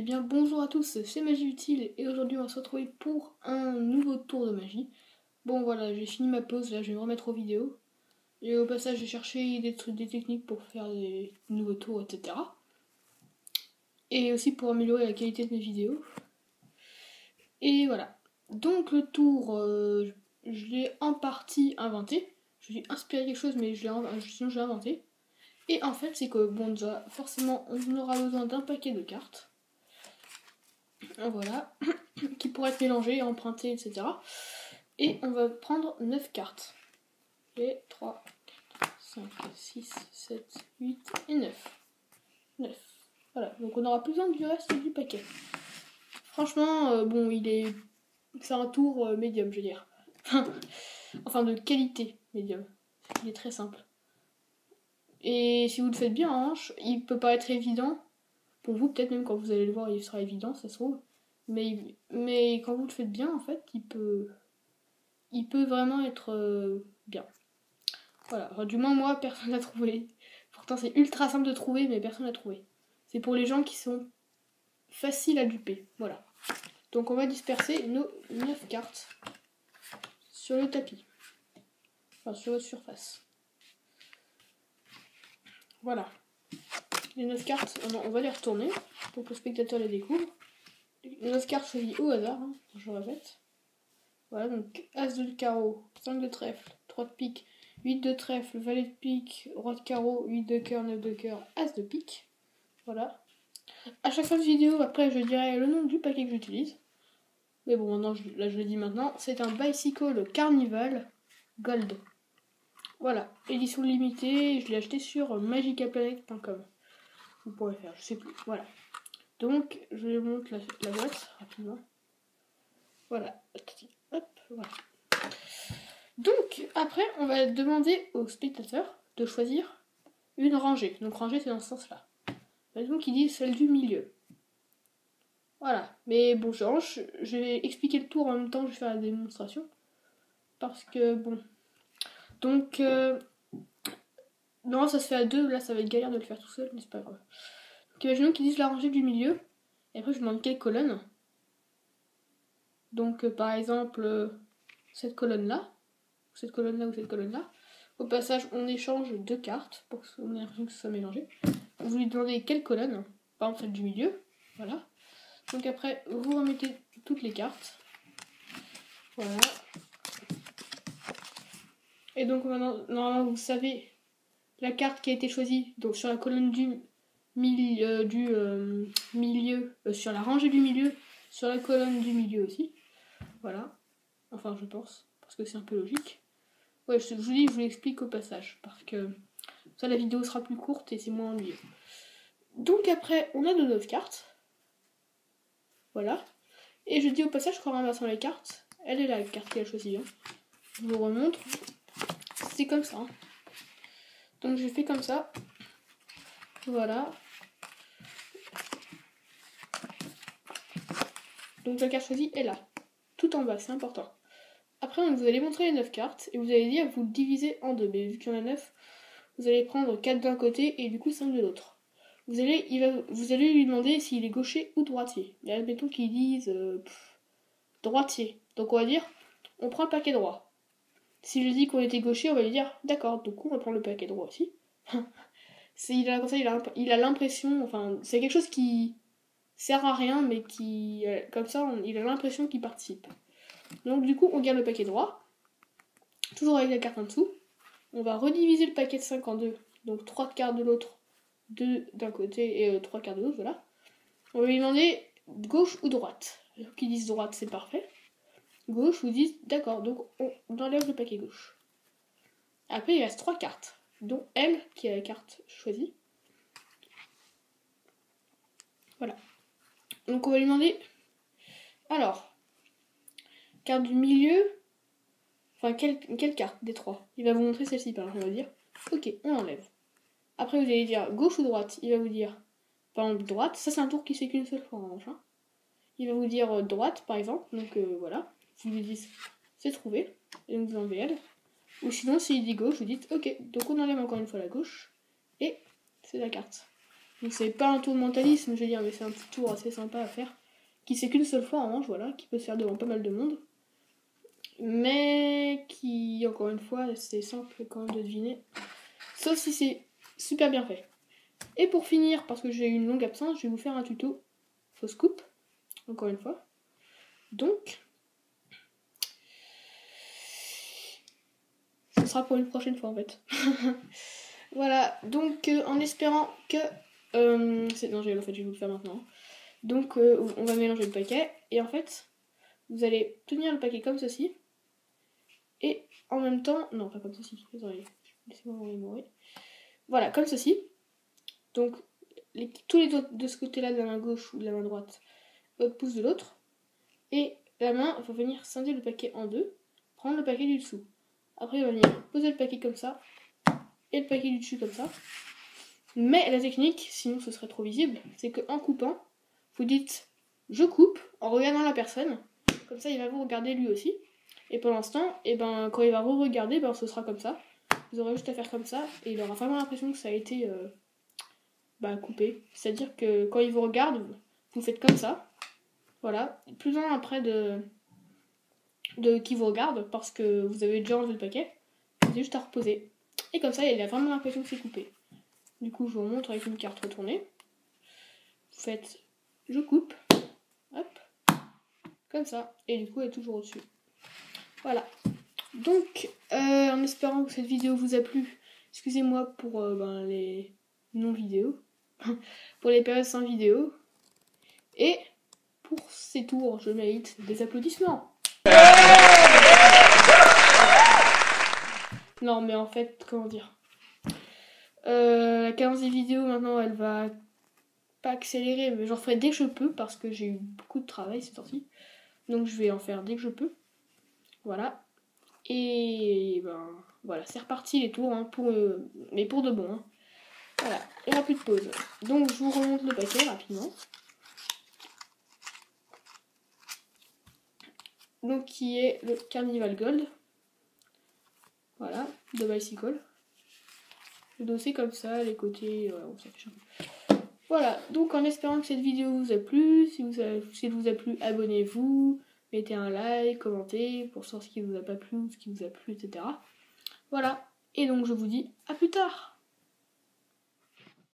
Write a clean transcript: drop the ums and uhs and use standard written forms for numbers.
Eh bien bonjour à tous, c'est Magie Utile et aujourd'hui on va se retrouver pour un nouveau tour de magie. Bon voilà, j'ai fini ma pause, là je vais me remettre aux vidéos. Et au passage j'ai cherché des trucs, des techniques pour faire des nouveaux tours, etc. Et aussi pour améliorer la qualité de mes vidéos. Et voilà. Donc le tour, je l'ai en partie inventé. Je suis inspiré quelque chose mais sinon je l'ai inventé. Et en fait c'est que bon déjà forcément on aura besoin d'un paquet de cartes. Voilà, qui pourrait être mélangé, emprunté, etc. Et on va prendre 9 cartes. Et 3, 4, 5, 6, 7, 8 et 9. 9. Voilà, donc on aura plus besoin du reste du paquet. Franchement, bon, c'est un tour médium, je veux dire. Enfin, de qualité médium. Il est très simple. Et si vous le faites bien, hein, il peut pas être évident. Pour vous, peut-être même quand vous allez le voir, il sera évident, ça se trouve. Mais quand vous le faites bien, en fait, il peut vraiment être bien. Voilà, enfin, du moins moi, personne n'a trouvé. Pourtant c'est ultra simple de trouver, mais personne n'a trouvé. C'est pour les gens qui sont faciles à duper. Voilà. Donc on va disperser nos 9 cartes sur le tapis. Enfin, sur votre surface. Voilà. Les 9 cartes, on va les retourner pour que le spectateur les découvre. Les 9 cartes choisies au hasard, hein, je répète. Voilà, donc As de carreau, 5 de trèfle, 3 de pique, 8 de trèfle, valet de pique, roi de carreau, 8 de cœur, 9 de cœur, As de pique. Voilà. À chaque fin de vidéo, après, je dirai le nom du paquet que j'utilise. Mais bon, maintenant, là, je le dis maintenant. C'est un Bicycle Carnival Gold. Voilà. Édition limitée. Je l'ai acheté sur magicaplanet.com. Vous pourrez faire, je sais plus. Voilà. Donc, je vous montre la boîte rapidement. Voilà. Hop, voilà. Donc, après, on va demander au spectateur de choisir une rangée. Donc, rangée, c'est dans ce sens-là. Donc, il dit celle du milieu. Voilà. Mais bon, je vais expliquer le tour en même temps que je vais faire la démonstration. Parce que, bon. Donc, non, ça se fait à deux. Là, ça va être galère de le faire tout seul, mais c'est pas grave. Donc, imaginons qu'ils disent la rangée du milieu. Et après, je demande quelle colonne. Donc, par exemple, cette colonne-là. Cette colonne-là ou cette colonne-là. Au passage, on échange deux cartes pour qu'on ait l'impression que ça soit mélangé. Vous lui demandez quelle colonne. Par exemple, celle du milieu. Voilà. Donc après, vous remettez toutes les cartes. Voilà. Et donc maintenant, normalement, vous savez la carte qui a été choisie. Donc sur la colonne du milieu, sur la rangée du milieu, sur la colonne du milieu aussi. Voilà. Enfin, je pense, parce que c'est un peu logique. Ouais, je vous dis, je vous l'explique au passage, parce que ça, la vidéo sera plus courte et c'est moins ennuyeux. Donc après, on a nos 9 cartes. Voilà. Et je dis au passage qu'en ramassant les cartes, elle est la carte qu'elle a choisie. Hein. Je vous remontre. C'est comme ça. Hein. Donc je fais comme ça. Voilà. Donc la carte choisie est là. Tout en bas, c'est important. Après, vous allez montrer les 9 cartes et vous allez dire vous le divisez en deux. Mais vu qu'il y en a 9, vous allez prendre 4 d'un côté et du coup 5 de l'autre. Vous allez lui demander s'il est gaucher ou droitier. Et admettons qu'ils disent droitier. Donc on va dire on prend le paquet droit. Si je dis qu'on était gaucher, on va lui dire d'accord, donc on va prendre le paquet droit aussi. Il a l'impression, enfin, c'est quelque chose qui sert à rien, mais qui, comme ça, il a l'impression qu'il participe. Donc du coup, on garde le paquet droit, toujours avec la carte en dessous. On va rediviser le paquet de 5 en deux, donc 3 quarts de l'autre, 2 d'un côté et 3 quarts de l'autre, voilà. On va lui demander gauche ou droite. Donc ils disent droite, c'est parfait. Gauche, vous dites d'accord, donc on enlève le paquet gauche. Après, il reste 3 cartes, dont elle, qui a la carte choisie. Voilà. Donc on va lui demander, alors, carte du milieu, enfin quelle carte des trois. Il va vous montrer celle-ci par exemple, il va dire, ok, on l'enlève. Après vous allez dire gauche ou droite, il va vous dire, par exemple droite, ça c'est un tour qui se fait qu'une seule fois en revanche. Hein. Il va vous dire droite par exemple, donc voilà, vous lui dites c'est trouvé, et donc vous enlevez elle. Ou sinon s'il dit gauche, vous dites ok, donc on enlève encore une fois la gauche, et c'est la carte. Donc c'est pas un tour de mentalisme, je veux dire, mais c'est un petit tour assez sympa à faire. Qui c'est qu'une seule fois en revanche, voilà, qui peut se faire devant pas mal de monde. Mais qui, encore une fois, c'est simple quand même de deviner. Sauf si c'est super bien fait. Et pour finir, parce que j'ai eu une longue absence, je vais vous faire un tuto fausse coupe, encore une fois. Donc, ce sera pour une prochaine fois en fait. Voilà, donc en espérant que... non, en fait, je vais vous le faire maintenant. Donc, on va mélanger le paquet, et en fait, vous allez tenir le paquet comme ceci, et en même temps... Non, pas comme ceci, désolé. Laissez-moi vous mémorer. Voilà, comme ceci. Donc, tous les doigts de ce côté-là de la main gauche ou de la main droite, votre pouce de l'autre, et la main, il faut venir scinder le paquet en deux, prendre le paquet du dessous. Après, il va venir poser le paquet comme ça, et le paquet du dessus comme ça. Mais la technique, sinon ce serait trop visible, c'est qu'en coupant, vous dites « je coupe » en regardant la personne, comme ça il va vous regarder lui aussi. Et pendant ce temps, quand il va re-regarder, ce sera comme ça. Vous aurez juste à faire comme ça, et il aura vraiment l'impression que ça a été coupé. C'est-à-dire que quand il vous regarde, vous faites comme ça. Voilà, plus un après de qui vous regarde, parce que vous avez déjà enlevé le paquet, vous avez juste à reposer. Et comme ça, il a vraiment l'impression que c'est coupé. Du coup, je vous montre avec une carte retournée. Vous faites je coupe, hop, comme ça, et du coup, elle est toujours au-dessus. Voilà. Donc, en espérant que cette vidéo vous a plu, excusez-moi pour les non-vidéos, pour les périodes sans vidéo, et pour ces tours, je mérite des applaudissements. Non, mais en fait, comment dire, la cadence des vidéos, maintenant, elle va pas accélérer, mais j'en ferai dès que je peux, parce que j'ai eu beaucoup de travail ces temps-ci. Donc je vais en faire dès que je peux. Voilà. Et voilà, c'est reparti les tours, hein, mais pour de bon. Hein. Voilà, il n'y aura plus de pause. Donc je vous remonte le paquet rapidement. Donc qui est le Carnival Gold. Voilà, de Bicycle. Le dossier comme ça, les côtés, voilà, on s'affiche un peu. Voilà, donc en espérant que cette vidéo vous a plu, si elle vous a plu, abonnez-vous, mettez un like, commentez pour savoir ce qui vous a pas plu, ce qui vous a plu, etc. Voilà, et donc je vous dis à plus tard.